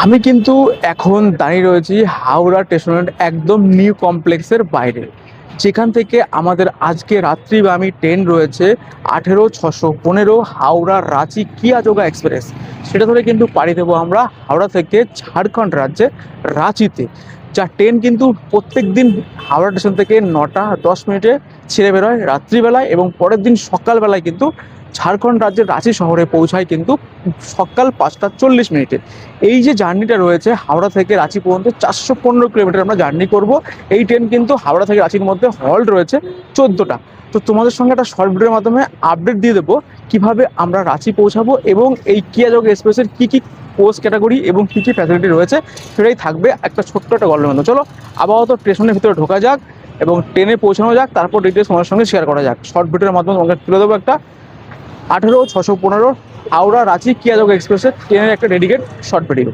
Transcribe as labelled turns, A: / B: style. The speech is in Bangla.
A: আমি কিন্তু এখন দাঁড়িয়ে রয়েছি হাওড়া স্টেশনের একদম নিউ কমপ্লেক্সের বাইরে, যেখান থেকে আমাদের আজকে রাত্রিগামী ট্রেন রয়েছে 18-615 হাওড়া রাঁচি কিয়াযোগা এক্সপ্রেস। সেটা ধরে কিন্তু পাড়ি দেবো আমরা হাওড়া থেকে ঝাড়খণ্ড রাজ্যে রাঁচিতে। যা ট্রেন কিন্তু প্রত্যেক দিন হাওড়া স্টেশন থেকে 9টা 10 মিনিটে ছেড়ে বেরোয় রাত্রিবেলায়, এবং পরের দিন সকালবেলায় কিন্তু ঝাড়খণ্ড রাজ্যের রাঁচি শহরে পৌঁছায় কিন্তু সকাল 5টা 40 মিনিটে। এই যে জার্নিটা রয়েছে হাওড়া থেকে রাঁচি পর্যন্ত 415 কিলোমিটার আমরা জার্নি করব। এই ট্রেন কিন্তু হাওড়া থেকে রাঁচির মধ্যে হল্ট রয়েছে 14টা। তো তোমাদের সঙ্গে একটা শর্ট ভিডিওর মাধ্যমে আপডেট দিয়ে দেবো কিভাবে আমরা রাঁচি পৌঁছাবো, এবং এই কিয়াযোগ এক্সপ্রেসের কী কী পোস্ট ক্যাটাগরি এবং কী কী ফ্যাসিলিটি রয়েছে সেটাই থাকবে একটা ছোট্ট একটা গল্পের মধ্যে। চলো আপাতত স্টেশনের ভিতরে ঢোকা যাক এবং ট্রেনে পৌঁছানো যাক, তারপর ডিটেলস তোমাদের সঙ্গে শেয়ার করা যাক। শর্ট ভিডিওর মাধ্যমে তোমাকে তুলে দেবো একটা 18-615 হাওড়া রাঁচি কিয়াযোগ এক্সপ্রেসের ট্রেনের একটা ডেডিকেট শর্ট ভিডিও।